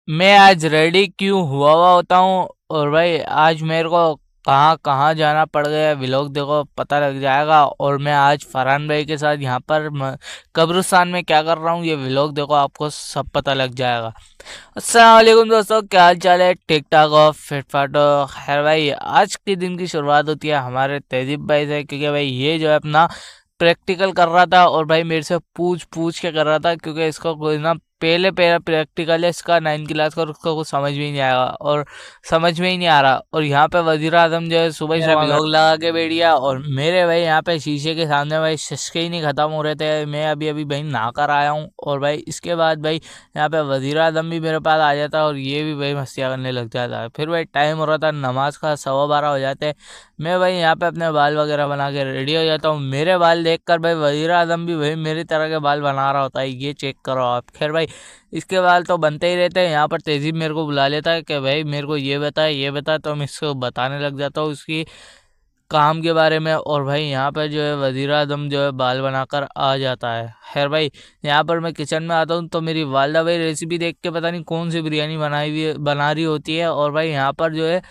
मैं आज रेडी क्यों हुआ हुआ होता हूँ और भाई आज मेरे को कहाँ कहाँ जाना पड़ गया व्लॉग देखो पता लग जाएगा। और मैं आज फरहान भाई के साथ यहाँ पर कब्रिस्तान में क्या कर रहा हूँ ये व्लॉग देखो आपको सब पता लग जाएगा। अस्सलाम वालेकुम दोस्तों, क्या हाल चाल है? ठीक ठाक हो? फिट फाट हो? खैर भाई आज के दिन की शुरुआत होती है हमारे तहजीब भाई से, क्योंकि भाई ये जो है अपना प्रैक्टिकल कर रहा था और भाई मेरे से पूछ पूछ के कर रहा था, क्योंकि इसको कोई ना पहले पहला प्रैक्टिकल है इसका 9 क्लास का और उसको कुछ समझ में ही नहीं आएगा और समझ में ही नहीं आ रहा। और यहाँ पे वजीर आजम जो है सुबह मेरा व्लॉग लगा के बैठ गया और मेरे भाई यहाँ पे शीशे के सामने भाई शशके ही नहीं खत्म हो रहे थे। मैं अभी अभी भाई नहा कर आया हूँ और भाई इसके बाद भाई यहाँ पे वजीर आजम भी मेरे पास आ जाता और ये भी भाई मस्तियाँ करने लग जाता है। फिर भाई टाइम हो रहा था नमाज का, 12:15 हो जाते। मैं भाई यहाँ पे अपने बाल वगैरह बना के रेडी हो जाता हूँ। मेरे बाल देखकर भाई वजीर आजम भी भाई मेरी तरह के बाल बना रहा होता है, ये चेक करो आप। खैर भाई इसके बाल तो बनते ही रहते हैं। यहाँ पर तहजीब मेरे को बुला लेता है कि भाई मेरे को ये बता, तो मैं इसको बताने लग जाता हूँ उसकी काम के बारे में। और भाई यहाँ पर जो है वजीर आजम जो है बाल बनाकर आ जाता है। खैर भाई यहाँ पर मैं किचन में आता हूँ तो मेरी वालदा भाई रेसिपी देख के पता नहीं कौन सी बिरयानी बना रही होती है। और भाई यहाँ पर जो है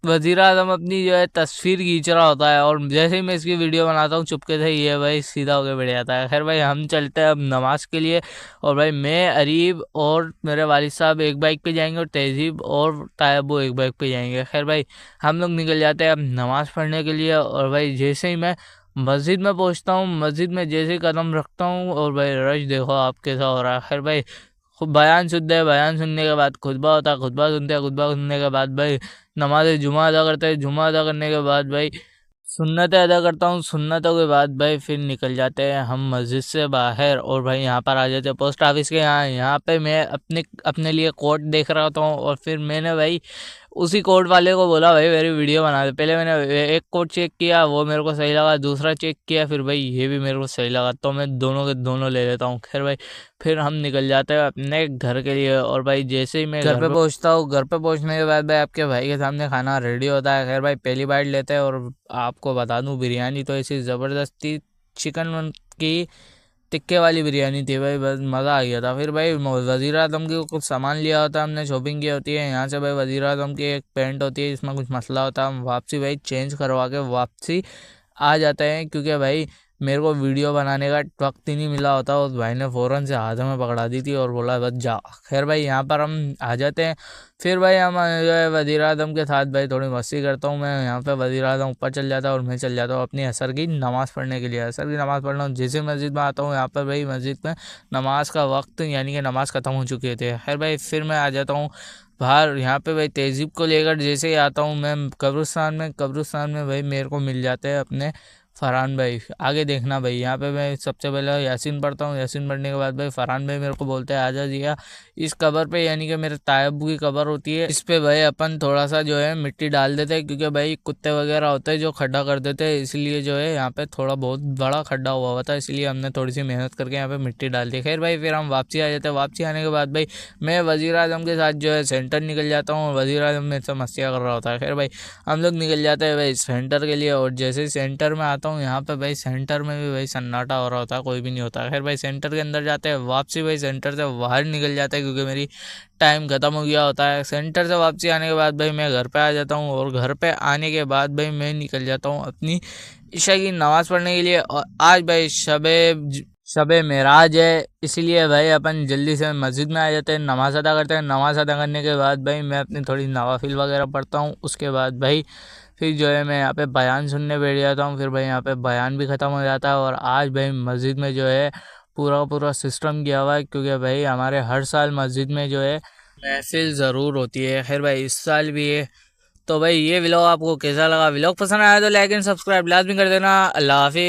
वजीर आजम अपनी जो है तस्वीर खींच रहा होता है और जैसे ही मैं इसकी वीडियो बनाता हूँ चुपके से ये भाई सीधा होकर बैठ जाता है। खैर भाई हम चलते हैं अब नमाज के लिए। और भाई मैं, अरीब और मेरे वालिद साहब एक बाइक पे जाएंगे और तहजीब और तायबो एक बाइक पे जाएंगे। खैर भाई हम लोग निकल जाते हैं अब नमाज पढ़ने के लिए। और भाई जैसे ही मैं मस्जिद में पहुंचता हूँ, मस्जिद में जैसे ही कदम रखता हूँ और भाई रश देखो आप कैसा हो रहा है। खैर भाई खूब बयान सुनते हैं, बयान सुनने के बाद खुतबा होता है, खुतबा सुनते हैं, खुतबा सुनने के बाद भाई नमाज जुमा अदा करते हैं, जुमा अदा करने के बाद भाई सुन्नतें अदा करता हूँ, सुन्नतों के बाद भाई फिर निकल जाते हैं हम मस्जिद से बाहर। और भाई यहाँ पर आ जाते हैं पोस्ट ऑफिस के यहाँ। यहाँ पे मैं अपने अपने लिए कोट देख रहा था और फिर मैंने भाई उसी कोट वाले को बोला भाई मेरी वीडियो बना दे। पहले मैंने एक कोट चेक किया, वो मेरे को सही लगा, दूसरा चेक किया, फिर भाई ये भी मेरे को सही लगा, तो मैं दोनों के दोनों ले लेता हूँ। खैर भाई फिर हम निकल जाते हैं अपने घर के लिए। और भाई जैसे ही मैं घर पे पहुंचता हूँ, घर पे पहुंचने के बाद भाई आपके भाई के सामने खाना रेडी होता है। खैर भाई पहली बाइट लेते हैं और आपको बता दूं बिरयानी तो ऐसी ज़बरदस्ती चिकन की टिक्के वाली बिरयानी थी भाई, बस मज़ा आ गया था। फिर भाई वज़ीर आज़म की कुछ सामान लिया होता है हमने, शॉपिंग की होती है यहाँ से भाई। वज़ीर आज़म की एक पैंट होती है जिसमें कुछ मसला होता है, हम वापसी भाई चेंज करवा के वापसी आ जाते हैं, क्योंकि भाई मेरे को वीडियो बनाने का वक्त ही नहीं मिला होता। उस भाई ने फ़ौरन से हाथ में पकड़ा दी थी और बोला बस जा। खैर भाई यहाँ पर हम आ जाते हैं। फिर भाई हम जो है वज़ीर आज़म के साथ भाई थोड़ी मस्ती करता हूँ मैं। यहाँ पे वज़ीर आज़म ऊपर चल जाता है और मैं चल जाता हूँ अपनी असर की नमाज़ पढ़ने के लिए। असर की नमाज़ पढ़ना हूँ, जैसे मस्जिद में आता हूँ यहाँ पर भाई मस्जिद में नमाज का वक्त यानी कि नमाज़ ख़त्म हो चुके थे। खैर भाई फिर मैं आ जाता हूँ बाहर। यहाँ पे भाई तहजीब को लेकर जैसे ही आता हूँ मैं कब्रिस्तान में भाई मेरे को मिल जाते हैं अपने फरहान भाई। आगे देखना भाई, यहाँ पे मैं सबसे पहले यासीन पढ़ता हूँ, यासीन पढ़ने के बाद भाई फरहान भाई मेरे को बोलते हैं आजा जिया इस कबर पे, यानी कि मेरे तायब की कबर होती है, इस पे भाई अपन थोड़ा सा जो है मिट्टी डाल देते हैं, क्योंकि भाई कुत्ते वगैरह होते हैं जो खड्डा कर देते हैं, इसलिए जो है यहाँ पे थोड़ा बहुत बड़ा खड्डा हुआ था, इसलिए हमने थोड़ी सी मेहनत करके यहाँ पे मिट्टी डाल दी। खैर भाई फिर हम वापसी आ जाते हैं। वापसी आने के बाद भाई मैं वज़ीर आज़म के साथ जो है सेंटर निकल जाता हूँ। वज़ीर आज़म मेरे से मस्तियाँ कर रहा होता है। खैर भाई हम लोग निकल जाते हैं भाई सेंटर के लिए। और जैसे ही सेंटर में आता हूँ यहाँ पे भाई सेंटर में भी भाई सन्नाटा हो रहा होता है, कोई भी नहीं होता। खैर भाई सेंटर के अंदर जाते हैं, वापसी भाई सेंटर से बाहर निकल जाता है, क्योंकि मेरी टाइम ख़त्म हो गया होता है। सेंटर से वापसी आने के बाद भाई मैं घर पे आ जाता हूँ और घर पे आने के बाद भाई मैं निकल जाता हूँ अपनी ईशा की नमाज़ पढ़ने के लिए। और आज भाई शबे मेराज है, इसलिए भाई अपन जल्दी से मस्जिद में आ जाते हैं, नमाज़ अदा करते हैं। नमाज़ अदा करने के बाद भाई मैं अपनी थोड़ी नवाफिल वगैरह पढ़ता हूँ। उसके बाद भाई फिर जो है मैं यहाँ पे बयान सुनने बैठ जाता हूँ। फिर भाई यहाँ पे बयान भी ख़त्म हो जाता है। और आज भाई मस्जिद में जो है पूरा का पूरा सिस्टम किया हुआ है, क्योंकि भाई हमारे हर साल मस्जिद में जो है महफिल ज़रूर होती है। खैर भाई इस साल भी है। तो भाई ये व्लॉग आपको कैसा लगा? व्लॉग पसंद आया तो लाइक एंड सब्सक्राइब लाजमी कर देना। अल्लाह हाफिज़।